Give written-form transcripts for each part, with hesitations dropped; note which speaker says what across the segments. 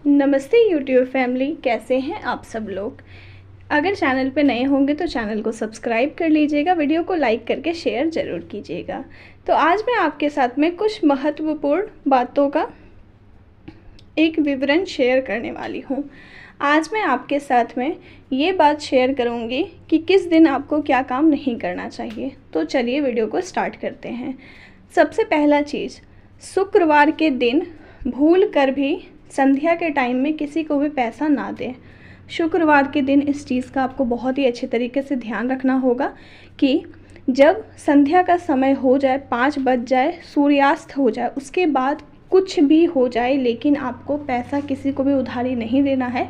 Speaker 1: नमस्ते YouTube family, कैसे हैं आप सब लोग। अगर चैनल पे नए होंगे तो चैनल को सब्सक्राइब कर लीजिएगा, वीडियो को लाइक करके शेयर ज़रूर कीजिएगा। तो आज मैं आपके साथ में कुछ महत्वपूर्ण बातों का एक विवरण शेयर करने वाली हूँ। आज मैं आपके साथ में ये बात शेयर करूँगी कि किस दिन आपको क्या काम नहीं करना चाहिए। तो चलिए वीडियो को स्टार्ट करते हैं। सबसे पहला चीज़, शुक्रवार के दिन भूल कर भी संध्या के टाइम में किसी को भी पैसा ना दें। शुक्रवार के दिन इस चीज़ का आपको बहुत ही अच्छे तरीके से ध्यान रखना होगा कि जब संध्या का समय हो जाए, 5 बज जाए, सूर्यास्त हो जाए, उसके बाद कुछ भी हो जाए, लेकिन आपको पैसा किसी को भी उधारी नहीं देना है।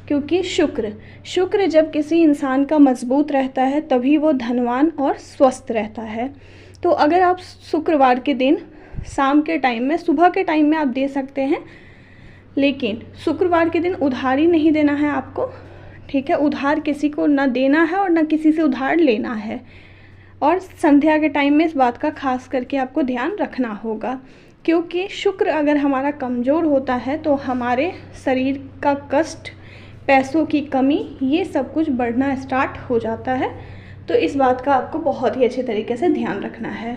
Speaker 1: क्योंकि शुक्र जब किसी इंसान का मजबूत रहता है तभी वो धनवान और स्वस्थ रहता है। तो अगर आप शुक्रवार के दिन शाम के टाइम में, सुबह के टाइम में आप दे सकते हैं, लेकिन शुक्रवार के दिन उधारी नहीं देना है आपको। ठीक है, उधार किसी को ना देना है और ना किसी से उधार लेना है। और संध्या के टाइम में इस बात का खास करके आपको ध्यान रखना होगा, क्योंकि शुक्र अगर हमारा कमज़ोर होता है तो हमारे शरीर का कष्ट, पैसों की कमी, ये सब कुछ बढ़ना स्टार्ट हो जाता है। तो इस बात का आपको बहुत ही अच्छे तरीके से ध्यान रखना है।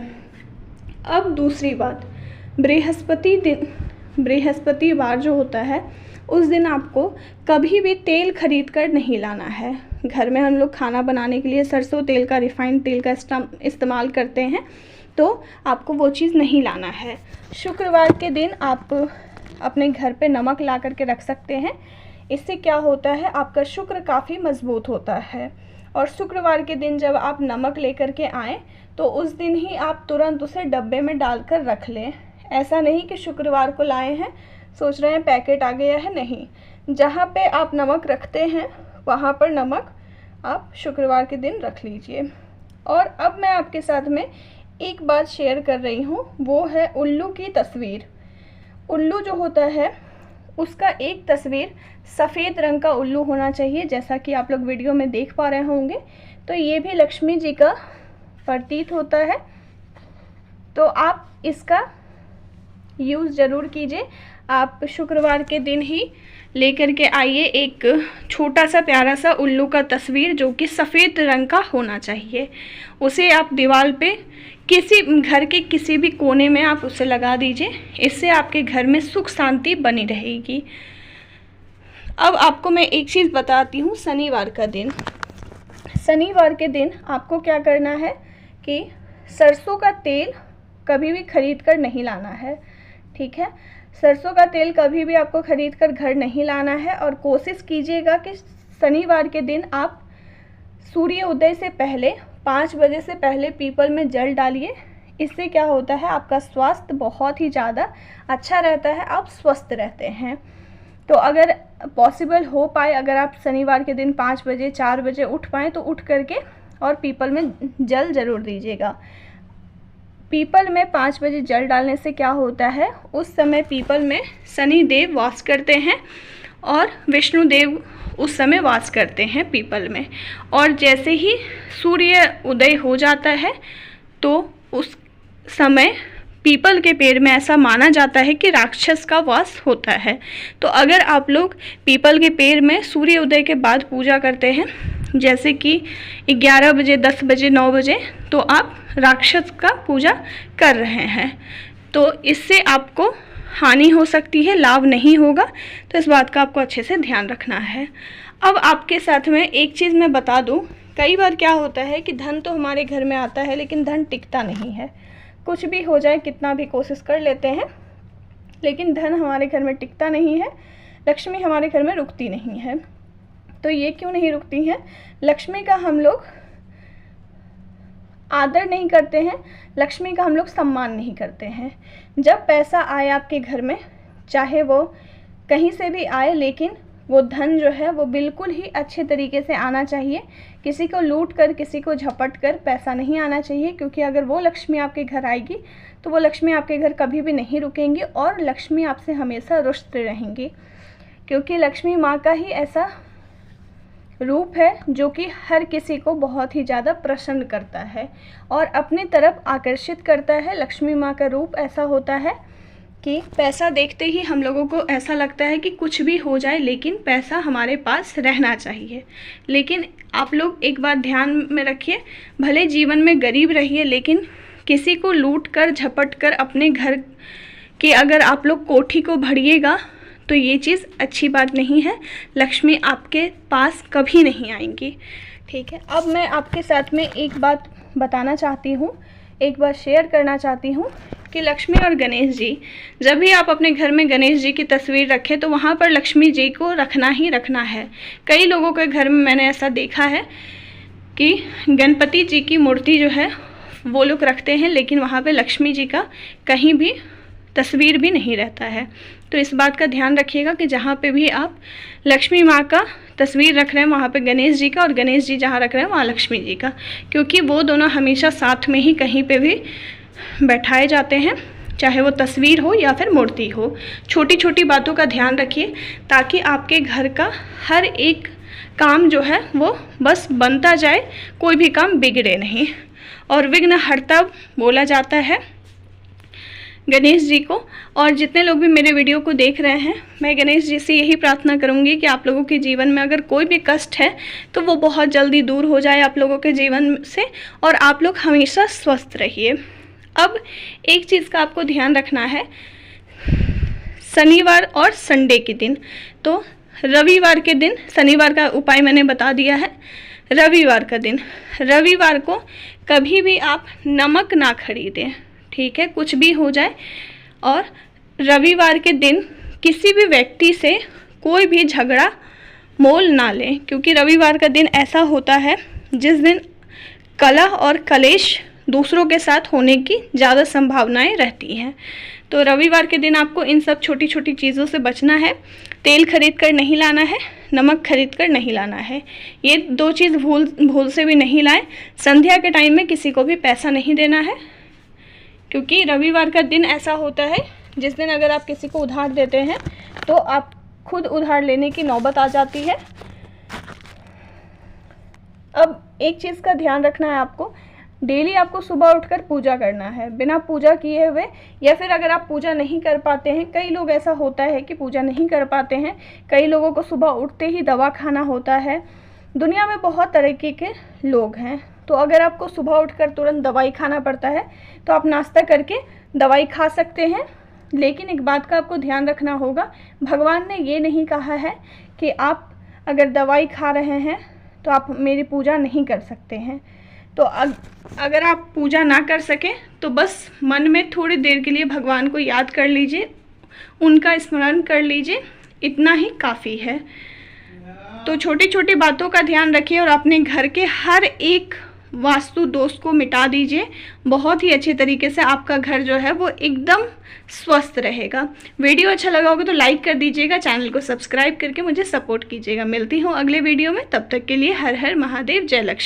Speaker 1: अब दूसरी बात, बृहस्पतिवार जो होता है उस दिन आपको कभी भी तेल खरीद कर नहीं लाना है। घर में हम लोग खाना बनाने के लिए सरसों तेल का, रिफाइंड तेल का इस्तेमाल करते हैं, तो आपको वो चीज़ नहीं लाना है। शुक्रवार के दिन आप अपने घर पे नमक ला करके रख सकते हैं। इससे क्या होता है, आपका शुक्र काफ़ी मजबूत होता है। और शुक्रवार के दिन जब आप नमक लेकर के आएँ तो उस दिन ही आप तुरंत उसे डब्बे में डालकर रख लें। ऐसा नहीं कि शुक्रवार को लाए हैं, सोच रहे हैं पैकेट आ गया है, नहीं। जहाँ पे आप नमक रखते हैं वहाँ पर नमक आप शुक्रवार के दिन रख लीजिए। और अब मैं आपके साथ में एक बात शेयर कर रही हूँ, वो है उल्लू की तस्वीर। उल्लू जो होता है उसका एक तस्वीर सफ़ेद रंग का उल्लू होना चाहिए, जैसा कि आप लोग वीडियो में देख पा रहे होंगे। तो ये भी लक्ष्मी जी का प्रतीक होता है। तो आप इसका यूज़ ज़रूर कीजिए। आप शुक्रवार के दिन ही लेकर के आइए एक छोटा सा प्यारा सा उल्लू का तस्वीर, जो कि सफ़ेद रंग का होना चाहिए। उसे आप दीवार पे किसी घर के किसी भी कोने में आप उसे लगा दीजिए। इससे आपके घर में सुख शांति बनी रहेगी। अब आपको मैं एक चीज़ बताती हूँ। शनिवार के दिन आपको क्या करना है कि सरसों का तेल कभी भी खरीद कर नहीं लाना है। ठीक है, सरसों का तेल कभी भी आपको खरीद कर घर नहीं लाना है। और कोशिश कीजिएगा कि शनिवार के दिन आप सूर्य उदय से पहले, 5 बजे से पहले पीपल में जल डालिए। इससे क्या होता है, आपका स्वास्थ्य बहुत ही ज़्यादा अच्छा रहता है, आप स्वस्थ रहते हैं। तो अगर पॉसिबल हो पाए, अगर आप शनिवार के दिन 5 बजे 4 बजे उठ पाएँ तो उठ करके और पीपल में जल ज़रूर दीजिएगा। पीपल में 5 बजे जल डालने से क्या होता है, उस समय पीपल में शनि देव वास करते हैं और विष्णु देव उस समय वास करते हैं पीपल में। और जैसे ही सूर्य उदय हो जाता है तो उस समय पीपल के पेड़ में ऐसा माना जाता है कि राक्षस का वास होता है। तो अगर आप लोग पीपल के पेड़ में सूर्य उदय के बाद पूजा करते हैं, जैसे कि 11 बजे, 10 बजे, 9 बजे, तो आप राक्षस का पूजा कर रहे हैं। तो इससे आपको हानि हो सकती है, लाभ नहीं होगा। तो इस बात का आपको अच्छे से ध्यान रखना है। अब आपके साथ में एक चीज़ मैं बता दूं, कई बार क्या होता है कि धन तो हमारे घर में आता है लेकिन धन टिकता नहीं है। कुछ भी हो जाए, कितना भी कोशिश कर लेते हैं, लेकिन धन हमारे घर में टिकता नहीं है, लक्ष्मी हमारे घर में रुकती नहीं है। तो ये क्यों नहीं रुकती हैं? लक्ष्मी का हम लोग आदर नहीं करते हैं, लक्ष्मी का हम लोग सम्मान नहीं करते हैं। जब पैसा आए आपके घर में, चाहे वो कहीं से भी आए, लेकिन वो धन जो है वो बिल्कुल ही अच्छे तरीके से आना चाहिए। किसी को लूट कर, किसी को झपट कर पैसा नहीं आना चाहिए, क्योंकि अगर वो लक्ष्मी आपके घर आएगी तो वो लक्ष्मी आपके घर कभी भी नहीं रुकेंगी और लक्ष्मी आपसे हमेशा रुष्ट रहेंगी। क्योंकि लक्ष्मी माँ का ही ऐसा रूप है जो कि हर किसी को बहुत ही ज़्यादा प्रसन्न करता है और अपनी तरफ आकर्षित करता है। लक्ष्मी माँ का रूप ऐसा होता है कि पैसा देखते ही हम लोगों को ऐसा लगता है कि कुछ भी हो जाए लेकिन पैसा हमारे पास रहना चाहिए। लेकिन आप लोग एक बात ध्यान में रखिए, भले जीवन में गरीब रहिए लेकिन किसी को लूट कर झपट कर अपने घर की अगर आप लोग कोठी को भरिएगा तो ये चीज़ अच्छी बात नहीं है। लक्ष्मी आपके पास कभी नहीं आएंगी, ठीक है। अब मैं आपके साथ में एक बात बताना चाहती हूँ, एक बात शेयर करना चाहती हूँ कि लक्ष्मी और गणेश जी, जब भी आप अपने घर में गणेश जी की तस्वीर रखें तो वहाँ पर लक्ष्मी जी को रखना ही रखना है। कई लोगों के घर में मैंने ऐसा देखा है कि गणपति जी की मूर्ति जो है वो लोग रखते हैं लेकिन वहाँ पे लक्ष्मी जी का कहीं भी तस्वीर भी नहीं रहता है। तो इस बात का ध्यान रखिएगा कि जहाँ पे भी आप लक्ष्मी माँ का तस्वीर रख रहे हैं वहाँ पे गणेश जी का, और गणेश जी जहाँ रख रहे हैं वहाँ लक्ष्मी जी का, क्योंकि वो दोनों हमेशा साथ में ही कहीं पे भी बैठाए जाते हैं, चाहे वो तस्वीर हो या फिर मूर्ति हो। छोटी छोटी बातों का ध्यान रखिए ताकि आपके घर का हर एक काम जो है वो बस बनता जाए, कोई भी काम बिगड़े नहीं। और विघ्नहर्ता बोला जाता है गणेश जी को। और जितने लोग भी मेरे वीडियो को देख रहे हैं, मैं गणेश जी से यही प्रार्थना करूंगी कि आप लोगों के जीवन में अगर कोई भी कष्ट है तो वो बहुत जल्दी दूर हो जाए आप लोगों के जीवन से, और आप लोग हमेशा स्वस्थ रहिए। अब एक चीज़ का आपको ध्यान रखना है, शनिवार और संडे के दिन, तो रविवार के दिन, शनिवार का उपाय मैंने बता दिया है, रविवार का दिन, रविवार को कभी भी आप नमक ना खरीदें, ठीक है, कुछ भी हो जाए। और रविवार के दिन किसी भी व्यक्ति से कोई भी झगड़ा मोल ना लें, क्योंकि रविवार का दिन ऐसा होता है जिस दिन कलह और कलेश दूसरों के साथ होने की ज़्यादा संभावनाएं रहती हैं। तो रविवार के दिन आपको इन सब छोटी छोटी चीज़ों से बचना है। तेल खरीद कर नहीं लाना है, नमक खरीद कर नहीं लाना है, ये दो चीज़ भूल से भी नहीं लाएं। संध्या के टाइम में किसी को भी पैसा नहीं देना है, क्योंकि रविवार का दिन ऐसा होता है जिस दिन अगर आप किसी को उधार देते हैं तो आप खुद उधार लेने की नौबत आ जाती है। अब एक चीज़ का ध्यान रखना है आपको, डेली आपको सुबह उठकर पूजा करना है, बिना पूजा किए हुए, या फिर अगर आप पूजा नहीं कर पाते हैं, कई लोग ऐसा होता है कि पूजा नहीं कर पाते हैं, कई लोगों को सुबह उठते ही दवा खाना होता है। दुनिया में बहुत तरीके के लोग हैं, तो अगर आपको सुबह उठकर तुरंत दवाई खाना पड़ता है तो आप नाश्ता करके दवाई खा सकते हैं। लेकिन एक बात का आपको ध्यान रखना होगा, भगवान ने ये नहीं कहा है कि आप अगर दवाई खा रहे हैं तो आप मेरी पूजा नहीं कर सकते हैं। तो अगर आप पूजा ना कर सकें तो बस मन में थोड़ी देर के लिए भगवान को याद कर लीजिए, उनका स्मरण कर लीजिए, इतना ही काफ़ी है। तो छोटी छोटी बातों का ध्यान रखिए और अपने घर के हर एक वास्तु दोष को मिटा दीजिए। बहुत ही अच्छे तरीके से आपका घर जो है वो एकदम स्वस्थ रहेगा। वीडियो अच्छा लगा होगा तो लाइक कर दीजिएगा, चैनल को सब्सक्राइब करके मुझे सपोर्ट कीजिएगा। मिलती हूँ अगले वीडियो में, तब तक के लिए हर हर महादेव, जय लक्ष्मी।